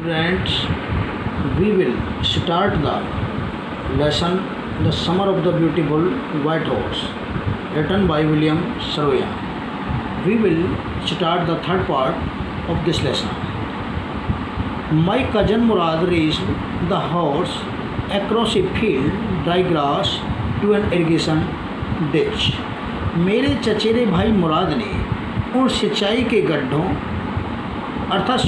Students, we will start the lesson The Summer of the Beautiful White Horse, written by William Saroyan. We will start the third part of this lesson. My cousin Murad raced the horse across a field, dry grass to an irrigation ditch. मेरे चचेरे भाई मुराद ने उन सिंचाई के गड्ढों अर्थात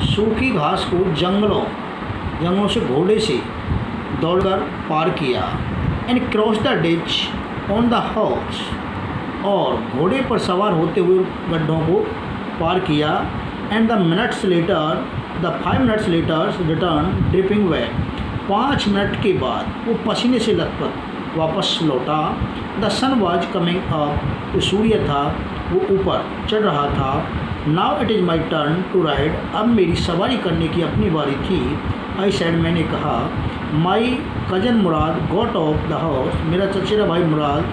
सूखी घास को जंगलों से घोड़े से दौड़कर पार किया and cross the ditch on the horse, और घोड़े पर सवार होते हुए गड्ढों को पार किया and the 5 minutes later return dripping back, 5 minute के बाद वो पसीने से लथपथ वापस लौटा। The sun was coming up, सूर्य था वो ऊपर चढ़ रहा था। Now it is my turn to ride, अब मेरी सवारी करने की अपनी बारी थी। आई सेड, मैंने कहा। My cousin Murad got off the horse, मेरा चचेरा भाई मुराद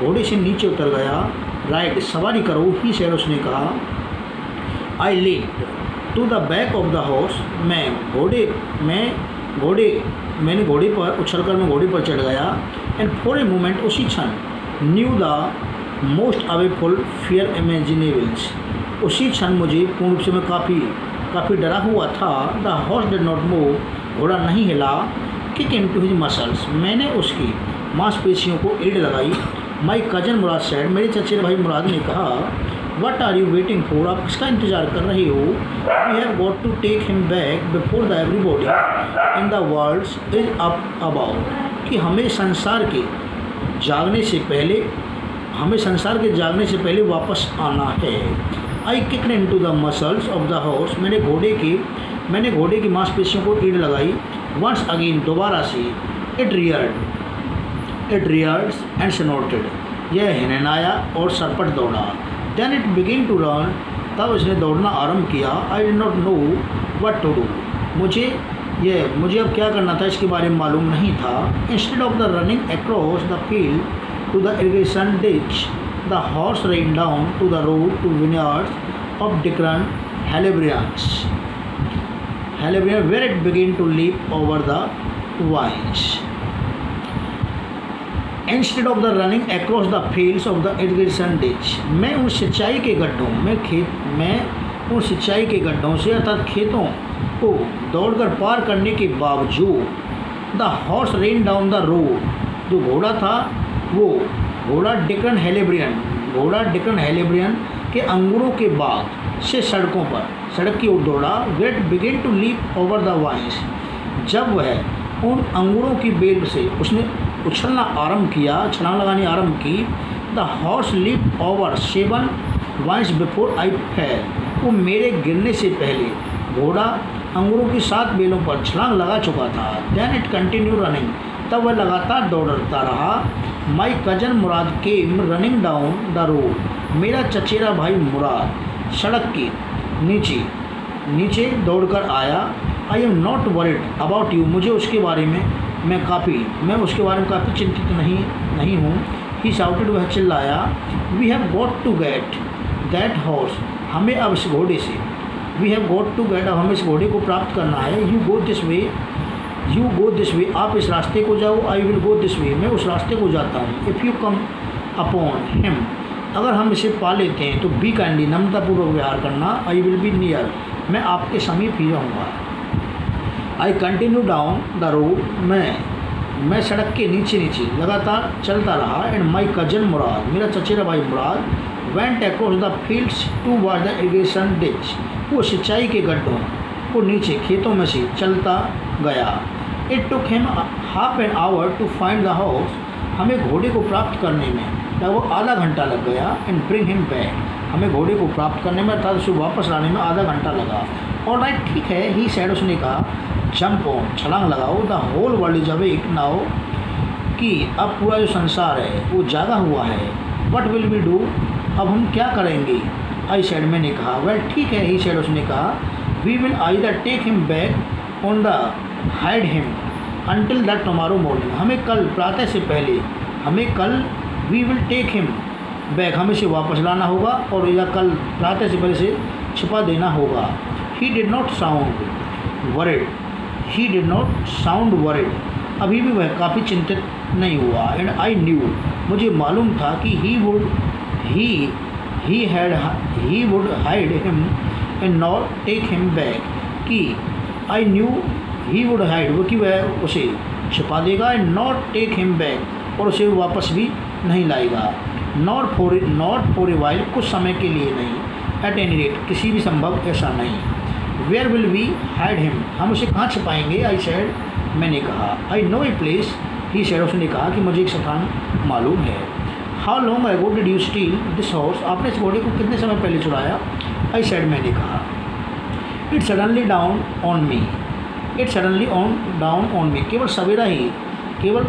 घोड़े से नीचे उतर गया। राइड, सवारी करो, ही सेड, उसने कहा। I lead to the back of the horse, मैंने घोड़े पर उछलकर मैं घोड़े पर चढ़ गया। एंड फॉर ए मोमेंट, उसी क्षण, न्यू द मोस्ट अवेफुल फियर इमेजिनेबल्स, उसी क्षण मुझे पूर्ण रूप से मैं काफ़ी डरा हुआ था। The horse did not move, घोड़ा नहीं हिला। किक इनटू हिज मसल्स, मैंने उसकी मांसपेशियों को एड़ लगाई। माई कजन मुराद सेड, मेरे चचेरे भाई मुराद ने कहा। What are you waiting for, आप किसका इंतजार कर रहे हो? We have got to take him back before the everybody in the world is up about, कि हमें संसार के जागने से पहले वापस आना है। I kicked into the muscles of the horse, मैंने घोड़े की मांसपेशियों को ईड़ लगाई। वंस अगेन, दोबारा से। इट रियर्ड एंड स्नॉर्टेड, यह हिनहिनाया और सरपट दौड़ा। Then it begin to run, तब इसने दौड़ना आरंभ किया। I did not know what to do, मुझे अब क्या करना था इसके बारे में मालूम नहीं था। Instead of the running across the field to the irrigation ditch, the horse ran down to the road to vineyards of different Halabians where it began to leap over the vines. Instead of the running across the fields of the irrigation ditch, मैं उन सिंचाई के गड्ढों से अर्थात खेतों को दौड़कर पार करने के बावजूद the horse ran down the road, जो घोड़ा था वो घोड़ा डिकन हेलेब्रियन के अंगूरों के बाग से सड़क की ओर दौड़ा। Wait begin to leap over the vines, जब वह उन अंगूरों की बेल से उसने छलांग लगानी आरंभ की। The horse leap over 7 vines before I fell, वो मेरे गिरने से पहले घोड़ा अंगूरों की 7 बेलों पर छलांग लगा चुका था। देन इट कंटिन्यू रनिंग, तब वह लगातार दौड़ता रहा। My cousin Murad came running down the road, मेरा चचेरा भाई मुराद सड़क के नीचे दौड़कर आया। I am not worried about you, मुझे उसके बारे में काफ़ी चिंतित नहीं हूँ। ही शाउटेड, वह चिल्लाया। We have got to get that horse, हमें अब इस घोड़े को प्राप्त करना है। यू गो दिस वे, आप इस रास्ते को जाओ। I will go this way, मैं उस रास्ते को जाता हूँ। If you come upon him, अगर हम इसे पा लेते हैं तो बी काइंडली, नम्रतापूर्वक व्यवहार करना। आई विल बी नियर, मैं आपके समीप ही रहूँगा। I continue down the road, मैं सड़क के नीचे लगातार चलता रहा। एंड माई कजन मुराद, मेरा चचेरा भाई Mourad, went across the fields toward the irrigation ditch, वो सिंचाई के गड्ढों को नीचे खेतों में से चलता गया। It took him half an hour to find the horse, हमें घोड़े को प्राप्त करने में लगभग आधा घंटा लग गया। एंड ब्रिंग हिम बैक, हमें घोड़े को प्राप्त करने में अर्थात उसे वापस लाने में आधा घंटा लगा। और राइट, ठीक है, ही सेड, उसने कहा। जंप ऑन, छलांग लगाओ। The whole world is awake now, कि अब पूरा जो संसार है वो जागा हुआ है। व्हाट विल वी डू, अब हम क्या करेंगे? आई सेड, मैंने कहा। वेल, ठीक है, ही सेड, उसने कहा। We will either take him back on the hide him until that tomorrow morning, हमें कल प्रातः से पहले we will take him back, हमें इसे वापस लाना होगा और या कल प्रातः से पहले से छिपा देना होगा। He did not sound worried, he did not sound worried, अभी भी वह काफ़ी चिंतित नहीं हुआ। एंड आई न्यू, मुझे मालूम था कि he would hide him and not take him back, कि I knew he would hide, वो कि वह उसे छिपा देगा, and not take him back, और उसे वापस भी नहीं लाएगा, नॉट फॉर ए वाइल, कुछ समय के लिए नहीं, एट एनी रेट, किसी भी संभव ऐसा नहीं। Where will we hide him, हम उसे कहाँ छिपाएंगे, आई सेड, मैंने कहा, I know a place, he said, उसने कहा कि मुझे एक स्थान मालूम है। How long ago did you steal this horse, आपने इस घोड़े को कितने समय पहले चुराया, आई सेड, मैंने कहा। It suddenly down on me, it suddenly down on me, केवल सवेरा ही, केवल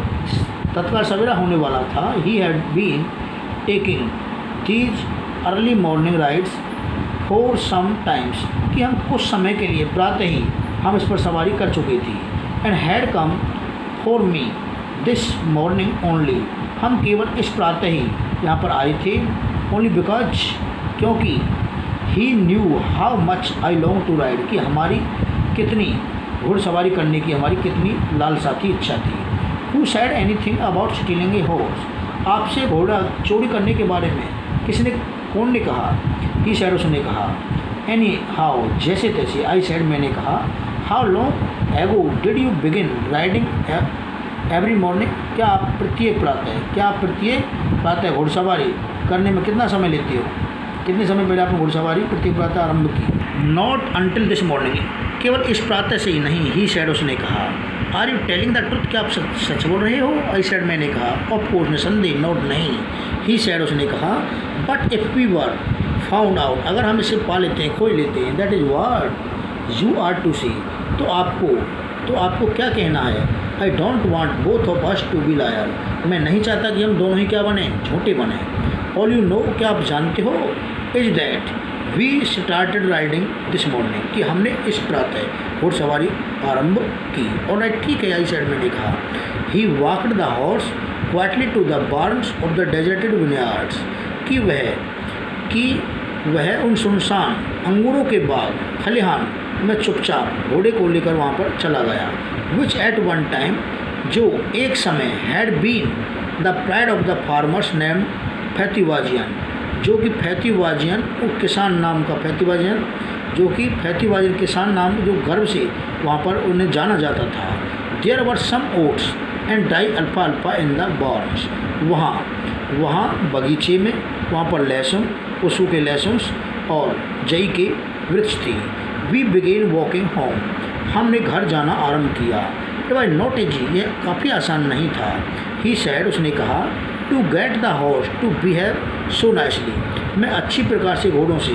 तत्काल सवेरा होने वाला था। He had been taking these early morning rides for some times, कि हम कुछ समय के लिए प्रातः ही हम इस पर सवारी कर चुके थी। And had come for me this morning only, हम केवल इस प्रातः ही यहाँ पर आए थे, ओनली बिकॉज, क्योंकि he knew how much I long to ride, कि हमारी कितनी घुड़सवारी करने की हमारी कितनी लालसा थी, इच्छा थी। Who said any thing about stealing a horse, आपसे घोड़ा चोरी करने के बारे में किसने, कौन ने कहा, ही सैड, उसने कहा। एनी हाउ, जैसे तैसे, आई सैड, मैंने कहा। How long ago did you begin riding every morning, क्या आप प्रत्येक प्रातः घुड़सवारी करने में कितना समय लेते हो, कितने समय पहले आपने घुड़सवारी प्रत्येक प्रातः आरंभ की। नॉट अंटिल दिस मॉर्निंग, केवल इस प्रातः से ही नहीं, ही सैड, उसने कहा। Are you telling the truth, क्या आप सच बोल रहे हो, आई सैड, मैंने कहा। ऑफ कोर्स, निसंदेह, नॉट, नहीं, ही सैड, उसने कहा। But if we were found out, अगर हम इसे पा लेते हैं, खोज लेते हैं, that is what you are to see, तो आपको क्या कहना है। I don't want both of us to be liar, मैं नहीं चाहता कि हम दोनों ही क्या बने, झूठे बने। ऑल यू नो, क्या आप जानते हो, is that we started riding this morning, कि हमने इस प्रातः घुड़सवारी आरंभ की। और राइट, ठीक है, आई सेड, मैंने कहा। He walked the horse quietly to the barns of the deserted vineyards, कि वह उन सुनसान अंगूरों के बाग खलिहान में चुपचाप घोड़े को लेकर वहाँ पर चला गया। विच एट वन टाइम, जो एक समय had been the pride of the farmer's name Fetvajian, जो कि फैतीवाजियन, किसान नाम का फैतीवाजियन, जो कि फैतीवाजियन किसान नाम, जो गर्व से वहाँ पर उन्हें जाना जाता था। There were some oats and dry alpha in the barns, वहाँ बगीचे में वहाँ पर लहसुन, सूखे लहसुन और जई के वृक्ष थी। वी बिगेन वॉकिंग होम, हमने घर जाना आरंभ किया। इट वाज नॉट इजी, यह काफ़ी आसान नहीं था। ही सैड, उसने कहा। To get the horse to behave so nicely, मैं अच्छी प्रकार से घोड़ों से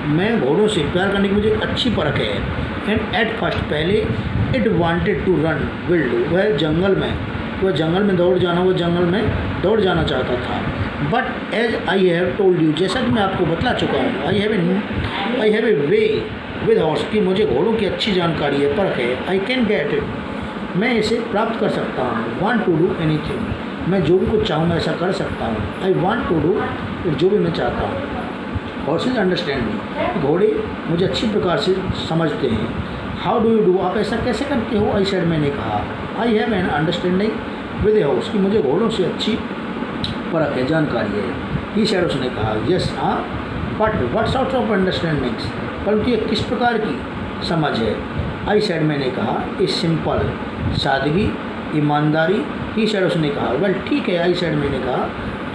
मैं घोड़ों से प्यार करने की मुझे अच्छी परख है। एंड एट फर्स्ट, पहले, it wanted to run wild, वह जंगल में दौड़ जाना चाहता था। But as I have told you, जैसा कि मैं आपको बतला चुका हूँ, I have a way with horse, की मुझे घोड़ों की अच्छी जानकारी है, परख है। आई कैन गेट इट, मैं इसे प्राप्त कर सकता हूँ। वांट टू डू एनीथिंग, मैं जो भी कुछ चाहूँ मैं ऐसा कर सकता हूँ। आई वांट टू डू, जो भी मैं चाहता हूँ। हॉर्सेज अंडरस्टैंड मी, घोड़े मुझे अच्छी प्रकार से समझते हैं। हाउ डू यू डू, आप ऐसा कैसे करते हो, आई सेड, मैंने कहा। I have an understanding with a horse, की मुझे घोड़ों से अच्छी परख है, जानकारी है। ही सेड, उसने कहा। यस, हाँ, but what sort of understandings, परंतु ये किस प्रकार की समझ है। आई सेड, मैंने कहा। ए सिंपल, सादगी, ईमानदारी। ही सेड, उसने कहा। वेल, ठीक है, आई सेड, मैंने कहा।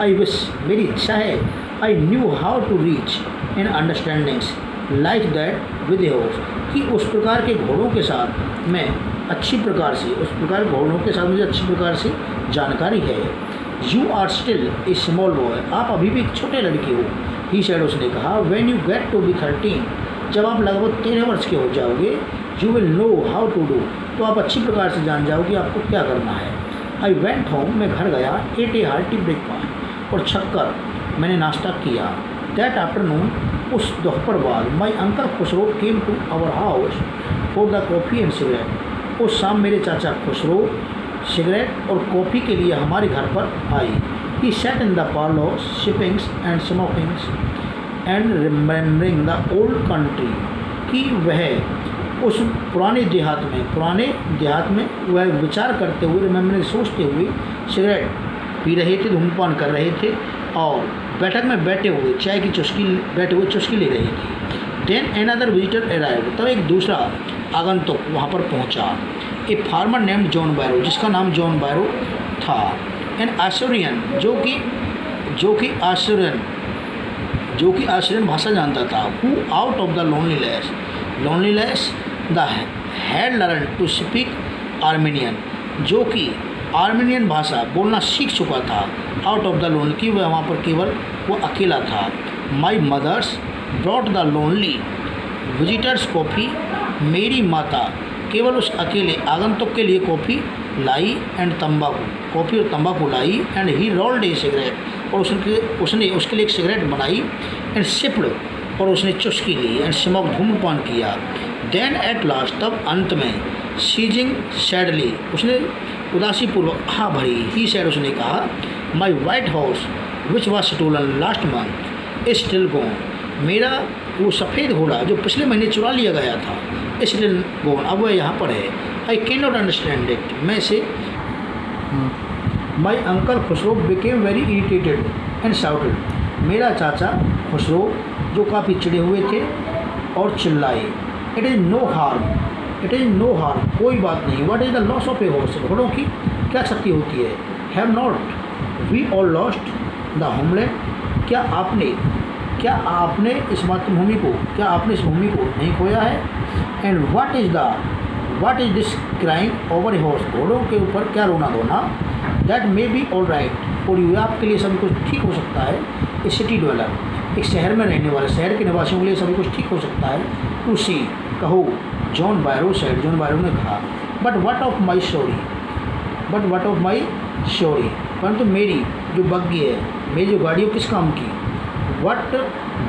आई विश, मेरी इच्छा है। I knew how to reach in understandings like that with a horse, कि उस प्रकार के घोड़ों के साथ मैं अच्छी प्रकार से, घोड़ों के साथ मुझे अच्छी प्रकार से जानकारी है। You are still a small boy, आप अभी भी एक छोटे लड़के हो। ही सेड, उसने कहा। When you get to be 13, जब आप लगभग 13 वर्ष के हो जाओगे, you will know how to do, तो आप अच्छी प्रकार से जान जाओगे आपको क्या करना है। आई वेंट होम, मैं घर गया। एट ए हार्टी ब्रेकफास्ट, और छक्कर मैंने नाश्ता किया। दैट आफ्टरनून, उस दोपहर बाद, my uncle Khosrove came to our house for the coffee and cigarette, उस शाम मेरे चाचा खुसरो सिगरेट और कॉफ़ी के लिए हमारे घर पर आई। He sat in the parlour sippings and smokings, and remembering the old country, कि वह उस पुराने देहात में वह विचार करते हुए, रिमेम्बरिंग सोचते हुए सिगरेट पी रहे थे, धूम्रपान कर रहे थे और बैठक में बैठे हुए चाय की चुस्की ले रही थी। देन अनदर विजिटर अराइव्ड, तब एक दूसरा आगंतुक वहाँ पर पहुँचा। ए फार्मर नेम्ड जॉन बैरो, जिसका नाम जॉन बैरो था। एन आशुरियन, जो कि आशुरियन भाषा जानता था। Who out of the loneliness the had learn to speak Armenian, जो कि आर्मेनियन भाषा बोलना सीख चुका था। आउट ऑफ द लोनली, कि वह वहाँ पर केवल वो अकेला था। My mothers brought the lonely visitors coffee, मेरी माता केवल उस अकेले आगंतुक के लिए कॉफ़ी लाई एंड कॉफ़ी और तंबाकू लाई। And he rolled a cigarette, और उसने उसके लिए एक सिगरेट बनाई। एंड सिप्ड, और उसने चुस्की ली। एंड स्मोक, धूम्रपान किया। देन एट लास्ट, तब अंत में, सीजिंग सैडली, उसने उदासीपूर्वक हाँ भरी। ही सैड, उसने कहा, my white house which was stolen last month is still gone, मेरा वो सफ़ेद घोड़ा जो पिछले महीने चुरा लिया गया था, इज स्टिल गॉन, अब वह यहाँ पर है। I can not understand it, मैं इसे। माई uncle Khusro became very irritated and shouted, मेरा चाचा खुसरो जो काफ़ी चिड़े हुए थे और चिल्लाए। इट इज़ नो हार्म, कोई बात नहीं। What is the loss of a horse, घोड़ों की क्या क्षति होती है। Have not we all lost the homeland, क्या आपने इस मातृभूमि को नहीं खोया है। And what is this crying over a horse, घोड़ों के ऊपर क्या रोना धोना। That may be all right for you, आपके लिए सभी कुछ ठीक हो सकता है। ए सिटी डवेलर, एक शहर में रहने वाले, शहर के निवासियों के लिए सभी कुछ ठीक हो सकता है। टू सी, कहो। John Byro said, John Byro ने कहा। But what of my story, परंतु मेरी जो बग्गी है, मेरी जो गाड़ी किस काम की। What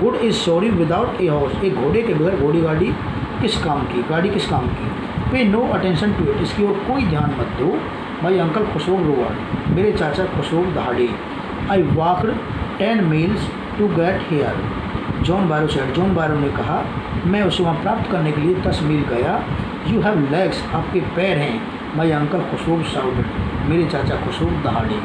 good is story without a horse, एक घोड़े के बगैर गाड़ी किस काम की। पे नो अटेंशन टू इट, इसकी ओर कोई ध्यान मत दो। माई अंकल खुसरो रोअर्ड, मेरे चाचा खुसरो दहाड़े। I walked 10 miles to get here, John Byro said, John Byro ने कहा, मैं उसे वहाँ प्राप्त करने के लिए 10 मील गया। यू हैव लेग्स, आपके पैर हैं। माई अंकल खुसरो शाउटेड, मेरे चाचा खुसरो दहाड़े।